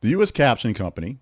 The U.S. Caption Company,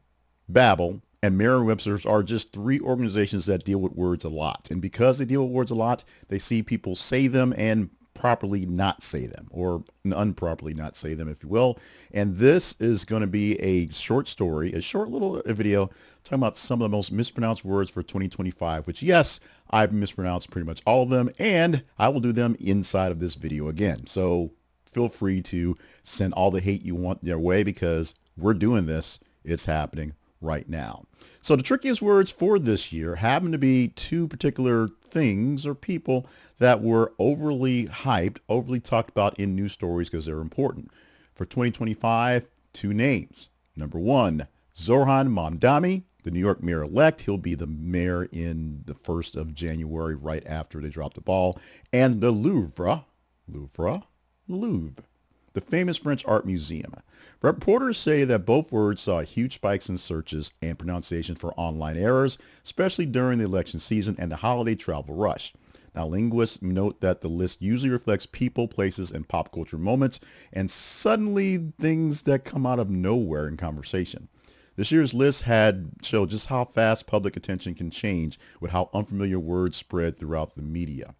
Babbel, and Merriam-Webster are just three organizations that deal with words a lot. And because they deal with words a lot, they see people say them and properly not say them, or improperly not say them, if you will. And this is going to be a short story, a short little video talking about some of the most mispronounced words for 2025, which, yes, I've mispronounced pretty much all of them, and I will do them inside of this video again. So feel free to send all the hate you want their way, because we're doing this. It's happening right now. So the trickiest words for this year happen to be two particular things or people that were overly hyped, overly talked about in news stories because they're important. For 2025, two names. Number one, Zohran Mamdani, the New York mayor-elect. He'll be the mayor in the 1st of January, right after they drop the ball. And the Louvre, the famous French art museum. Reporters say that both words saw huge spikes in searches and pronunciation for online errors, especially during the election season and the holiday travel rush. Now, linguists note that the list usually reflects people, places, and pop culture moments, and suddenly things that come out of nowhere in conversation. This year's list had showed just how fast public attention can change with how unfamiliar words spread throughout the media.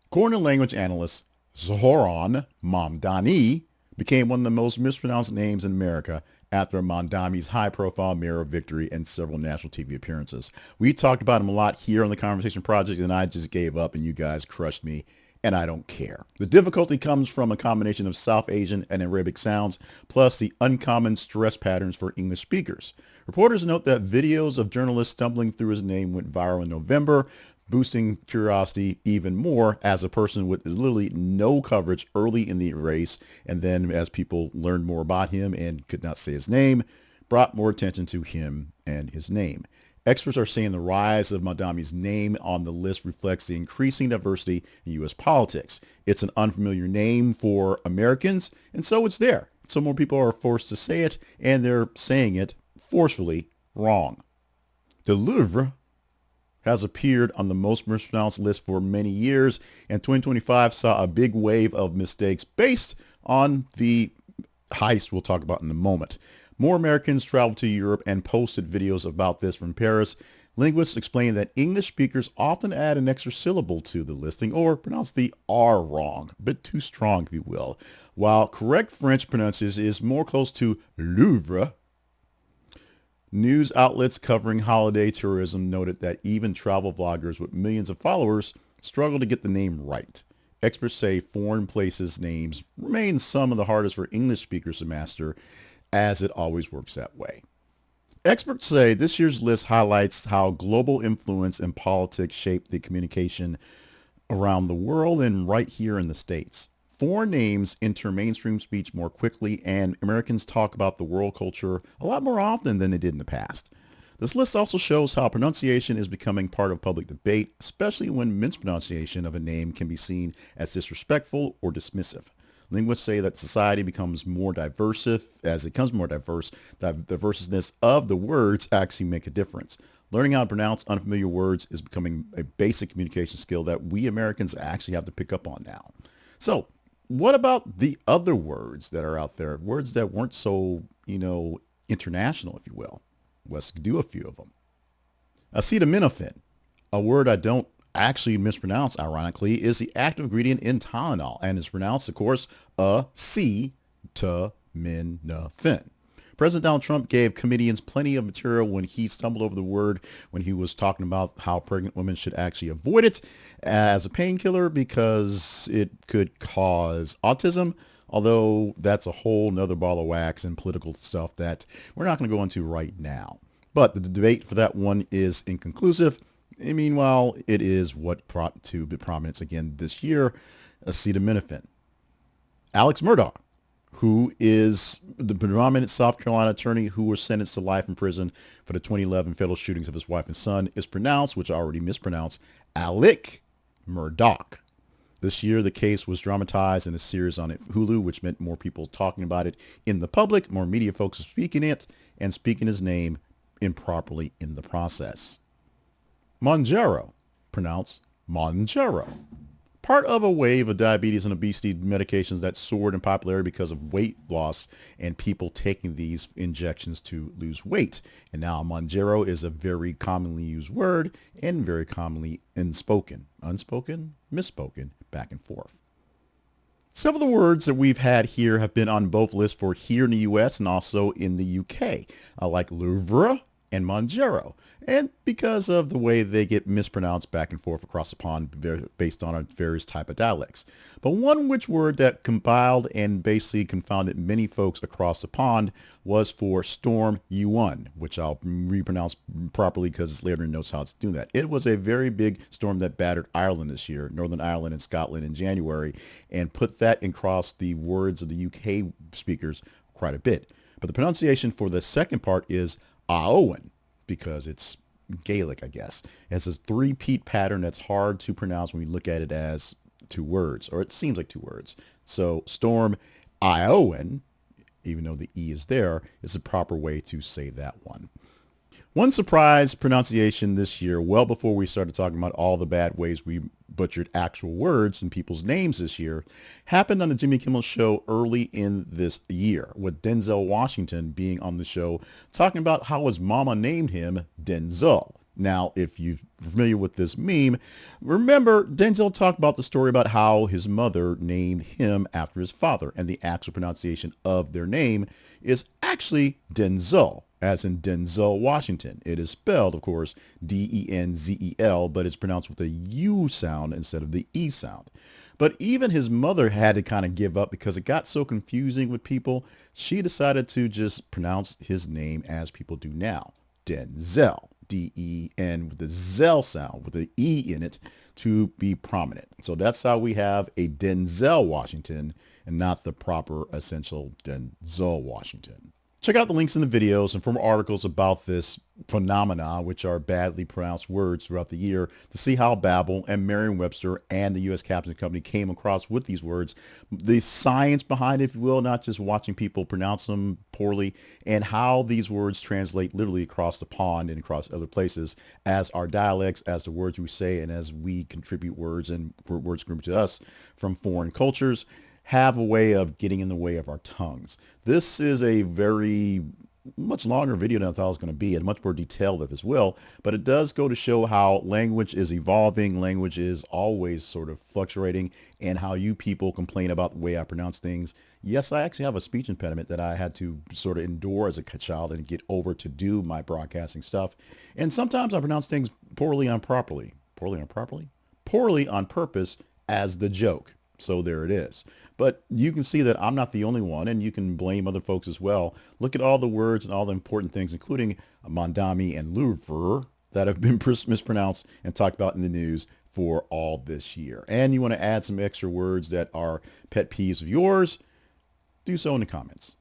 According to language analyst Zohran Mamdani, became one of the most mispronounced names in America after Mamdani's high-profile mayoral victory and several national TV appearances. We talked about him a lot here on the Conversation Project, and I just gave up, and you guys crushed me, and I don't care. The difficulty comes from a combination of South Asian and Arabic sounds, plus the uncommon stress patterns for English speakers. Reporters note that videos of journalists stumbling through his name went viral in November, boosting curiosity even more as a person with literally no coverage early in the race. And then as people learned more about him and could not say his name, brought more attention to him and his name. Experts are saying the rise of Mamdani's name on the list reflects the increasing diversity in U.S. politics. It's an unfamiliar name for Americans, and so it's there. So more people are forced to say it, and they're saying it forcefully wrong. The Louvre has appeared on the most mispronounced list for many years, and 2025 saw a big wave of mistakes based on the heist we'll talk about in a moment. More Americans traveled to Europe and posted videos about this from Paris. Linguists explain that English speakers often add an extra syllable to the listing or pronounce the R wrong, a bit too strong, if you will, while correct French pronunciation is more close to Louvre. News outlets covering holiday tourism noted that even travel vloggers with millions of followers struggle to get the name right. Experts say foreign places names remain some of the hardest for English speakers to master, as it always works that way. Experts say this year's list highlights how global influence and politics shape the communication around the world and right here in the States. Foreign names enter mainstream speech more quickly, and Americans talk about the world culture a lot more often than they did in the past. This list also shows how pronunciation is becoming part of public debate, especially when mispronunciation of a name can be seen as disrespectful or dismissive. Linguists say that society becomes more diverse. As it becomes more diverse, the diverseness of the words actually make a difference. Learning how to pronounce unfamiliar words is becoming a basic communication skill that we Americans actually have to pick up on now. So, what about the other words that are out there? Words that weren't so, international, if you will. Let's do a few of them. Acetaminophen, a word I don't actually mispronounce, ironically, is the active ingredient in Tylenol and is pronounced, of course, acetaminophen. President Donald Trump gave comedians plenty of material when he stumbled over the word when he was talking about how pregnant women should actually avoid it as a painkiller because it could cause autism, although that's a whole nother ball of wax and political stuff that we're not going to go into right now. But the debate for that one is inconclusive. And meanwhile, it is what brought to prominence again this year, acetaminophen. Alex Murdaugh, who is the prominent South Carolina attorney who was sentenced to life in prison for the 2011 fatal shootings of his wife and son, is pronounced, which I already mispronounced, Alec Murdaugh. This year, the case was dramatized in a series on Hulu, which meant more people talking about it in the public, more media folks speaking it, and speaking his name improperly in the process. Monjaro, pronounced Monjaro. part of a wave of diabetes and obesity medications that soared in popularity because of weight loss and people taking these injections to lose weight. And now Mounjaro is a very commonly used word and very commonly unspoken, misspoken, back and forth. Some of the words that we've had here have been on both lists for here in the U.S. and also in the U.K., like Louvre and Mounjaro, and because of the way they get mispronounced back and forth across the pond based on various type of dialects. But one which word that compiled and basically confounded many folks across the pond was for storm Yuan, which I'll repronounce properly because it's later in notes how to do that. It was a very big storm that battered Ireland this year, Northern Ireland and Scotland in January, and put that across the words of the UK speakers quite a bit. But the pronunciation for the second part is Aowen, because it's Gaelic, I guess. It has this three-peat pattern that's hard to pronounce when we look at it as two words, or it seems like two words. So storm Aowen, even though the E is there, is the proper way to say that one. One surprise pronunciation this year, well before we started talking about all the bad ways we butchered actual words and people's names this year, happened on the Jimmy Kimmel Show early in this year, with Denzel Washington being on the show talking about how his mama named him Denzel. Now, if you're familiar with this meme, remember Denzel talked about the story about how his mother named him after his father, and the actual pronunciation of their name is actually Denzel, as in Denzel Washington. It is spelled, of course, Denzel, but it's pronounced with a U sound instead of the E sound. But even his mother had to kind of give up because it got so confusing with people. She decided to just pronounce his name as people do now, Denzel. D-E-N with the Zell sound with the E in it to be prominent. So that's how we have a Denzel Washington and not the proper essential Denzel Washington. Check out the links in the videos and from articles about this phenomena, which are badly pronounced words throughout the year, to see how Babbel and Merriam-Webster and the U.S. Captain Company came across with these words, the science behind it, if you will, not just watching people pronounce them poorly, and how these words translate literally across the pond and across other places as our dialects, as the words we say, and as we contribute words and words grouped to us from foreign cultures have a way of getting in the way of our tongues. This is a very much longer video than I thought it was going to be, and much more detailed as well, but it does go to show how language is evolving, language is always sort of fluctuating, and how you people complain about the way I pronounce things. Yes, I actually have a speech impediment that I had to sort of endure as a child and get over to do my broadcasting stuff, and sometimes I pronounce things poorly on purpose as the joke. So there it is. But you can see that I'm not the only one, and you can blame other folks as well. Look at all the words and all the important things, including Mamdani and Louvre, that have been mispronounced and talked about in the news for all this year. And you want to add some extra words that are pet peeves of yours, do so in the comments.